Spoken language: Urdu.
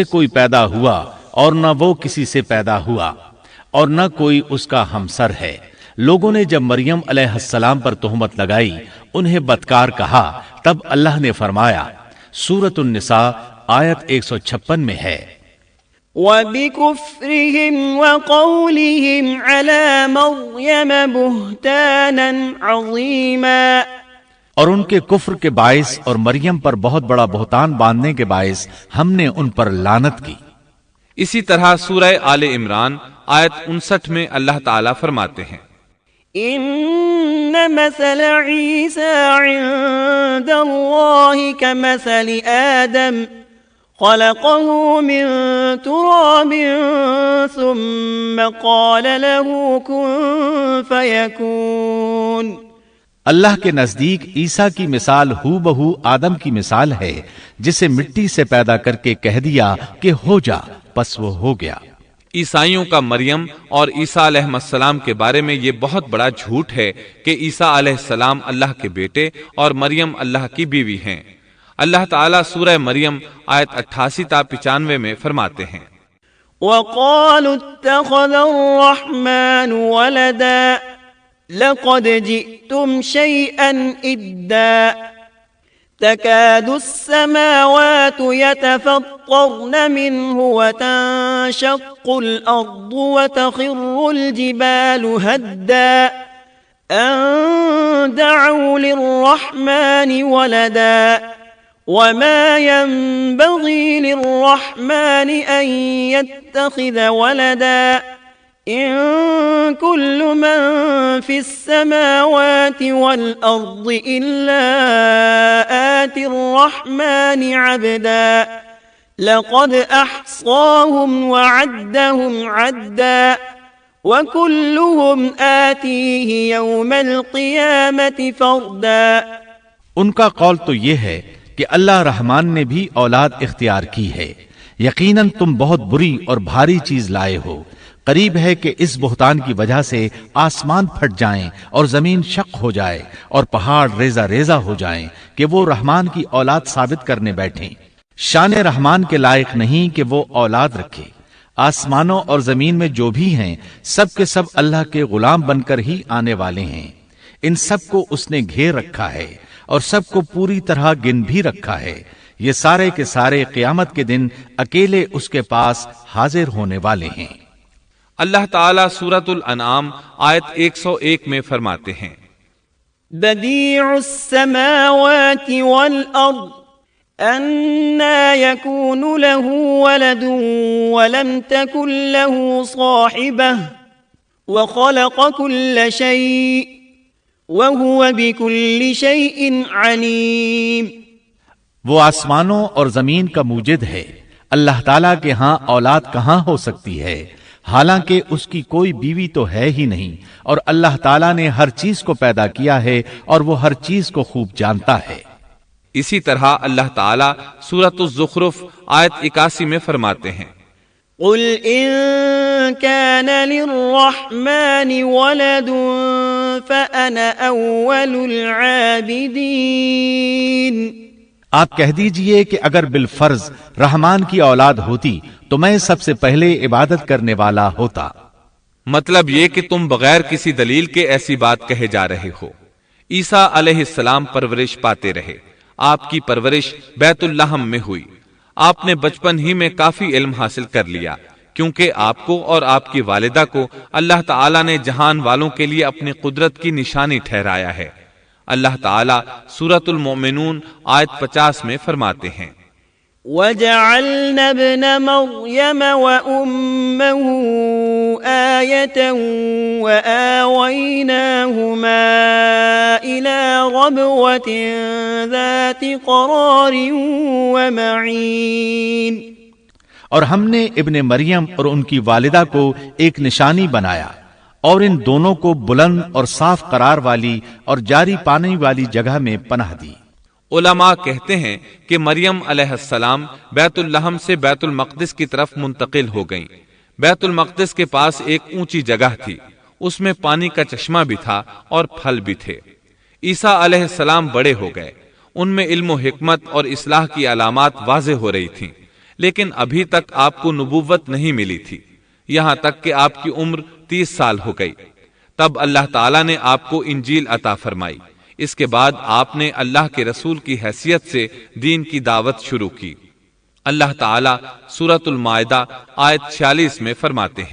کوئی پیدا ہوا اور نہ وہ کسی سے پیدا ہوا اور نہ کوئی اس کا ہمسر ہے۔ لوگوں نے جب مریم علیہ السلام پر تہمت لگائی، انہیں بدکار کہا، تب اللہ نے فرمایا، سورۃ النساء آیت 156 میں ہے، وَبِكُفْرِهِمْ وَقَوْلِهِمْ عَلَى مَرْيَمَ بُهْتَانًا عَظِيمًا، اور ان کے کفر کے باعث اور مریم پر بہت بڑا بہتان باندھنے کے باعث ہم نے ان پر لعنت کی۔ اسی طرح سورہ آل عمران آیت 59 میں اللہ تعالیٰ فرماتے ہیں، إِنَّ مَثَلَ عِيسَى عِندَ اللَّهِ كَمَثَلِ آدَمَ خَلَقَهُ مِن تُرَابٍ ثُمَّ قَالَ لَهُ كُن فَيَكُونُ۔ اللہ کے نزدیک عیسیٰ کی مثال ہو بہو آدم کی مثال ہے، جسے مٹی سے پیدا کر کے کہہ دیا کہ ہو جا، پس وہ ہو گیا۔ عیسائیوں کا مریم اور عیسیٰ علیہ السلام کے بارے میں یہ بہت بڑا جھوٹ ہے کہ عیسیٰ علیہ السلام اللہ کے بیٹے اور مریم اللہ کی بیوی ہیں۔ اللہ تعالیٰ سورہ مریم آیت 88 تا 95 میں فرماتے ہیں، وَقَالُوا اتَّخَذَ الرَّحْمَنُ وَلَدًا لَقَدْ جِئْتُمْ شَيْئًا إِدًّا تَكَادُ السَّمَاوَاتُ يَتَفَطَّرْنَ مِنْهُ وَتَنشَقُّ الْأَرْضُ وَتَخِرُّ الْجِبَالُ هَدًّا أَن دَعَوْا لِلرَّحْمَنِ وَلَدًا وَمَا يَنبَغِي لِلرَّحْمَنِ أَن يَتَّخِذَ وَلَدًا إِن كُلُّ مَن فِي السَّمَاوَاتِ وَالْأَرْضِ إِلَّا آتِ الرَّحْمَنِ عَبْدًا لَقَدْ أَحْصَاهُمْ وَعَدَّهُمْ عَدًّا وَكُلُّهُمْ آتِيهِ يَوْمَ الْقِيَامَةِ فَرْدًا۔ ان کا قول تو یہ ہے کہ اللہ رحمان نے بھی اولاد اختیار کی ہے، یقیناً تم بہت بری اور بھاری چیز لائے ہو۔ قریب ہے کہ اس بہتان کی وجہ سے آسمان پھٹ جائیں اور زمین شق ہو جائے اور پہاڑ ریزہ ریزہ ہو جائیں کہ وہ رحمان کی اولاد ثابت کرنے بیٹھیں۔ شان رحمان کے لائق نہیں کہ وہ اولاد رکھے۔ آسمانوں اور زمین میں جو بھی ہیں سب کے سب اللہ کے غلام بن کر ہی آنے والے ہیں۔ ان سب کو اس نے گھیر رکھا ہے اور سب کو پوری طرح گن بھی رکھا ہے۔ یہ سارے کے سارے قیامت کے دن اکیلے اس کے پاس حاضر ہونے والے ہیں۔ اللہ تعالیٰ سورۃ الانعام آیت 101 میں فرماتے ہیں، بدیع السماوات والارض أَنَّى يَكُونُ لَهُ وَلَدٌ وَلَمْ تَكُنْ لَهُ صَاحِبَةٌ وَخَلَقَ كُلَّ شَيْءٍ وَهُوَ بِكُلِّ شَيْءٍ عَلِيمٌ۔ وہ آسمانوں اور زمین کا موجد ہے، اللہ تعالیٰ کے ہاں اولاد کہاں ہو سکتی ہے، حالانکہ اس کی کوئی بیوی تو ہے ہی نہیں، اور اللہ تعالیٰ نے ہر چیز کو پیدا کیا ہے اور وہ ہر چیز کو خوب جانتا ہے۔ اسی طرح اللہ تعالیٰ سورۃ الزخرف آیت 81 میں فرماتے ہیں، قُلْ إِن كَانَ لِلرَّحْمَنِ وَلَدٌ فَأَنَا أَوَّلُ الْعَابِدِينَ۔ آپ کہہ دیجئے کہ اگر بالفرض رحمان کی اولاد ہوتی تو میں سب سے پہلے عبادت کرنے والا ہوتا۔ مطلب یہ کہ تم بغیر کسی دلیل کے ایسی بات کہے جا رہے ہو۔ عیسیٰ علیہ السلام پرورش پاتے رہے، آپ کی پرورش بیت اللحم میں ہوئی، آپ نے بچپن ہی میں کافی علم حاصل کر لیا، کیونکہ آپ کو اور آپ کی والدہ کو اللہ تعالیٰ نے جہان والوں کے لیے اپنی قدرت کی نشانی ٹھہرایا ہے۔ اللہ تعالیٰ سورۃ المؤمنون آیت 50 میں فرماتے ہیں، وَجَعَلْنَا ابْنَ مَرْيَمَ وَأُمَّهُ آيَةً وَآوَيْنَاهُمَا إِلَى رَبْوَةٍ ذَاتِ قَرَارٍ وَمَعِينٍ۔ اور ہم نے ابن مریم اور ان کی والدہ کو ایک نشانی بنایا اور ان دونوں کو بلند اور صاف قرار والی اور جاری پانی والی جگہ میں پناہ دی۔ علماء کہتے ہیں کہ مریم علیہ السلام بیت اللحم سے بیت المقدس کی طرف منتقل ہو گئیں۔ بیت المقدس کے پاس ایک اونچی جگہ تھی، اس میں پانی کا چشمہ بھی تھا اور پھل بھی تھے۔ عیسیٰ علیہ السلام بڑے ہو گئے، ان میں علم و حکمت اور اصلاح کی علامات واضح ہو رہی تھیں، لیکن ابھی تک آپ کو نبوت نہیں ملی تھی، یہاں تک کہ آپ کی عمر 30 سال ہو گئی۔ تب اللہ تعالیٰ نے آپ کو انجیل عطا فرمائی۔ اس کے بعد آپ نے اللہ کے رسول کی حیثیت سے دین کی دعوت شروع کی۔ اللہ تعالیٰ سورۃ المائدہ آیت 46 میں فرماتے ہیں،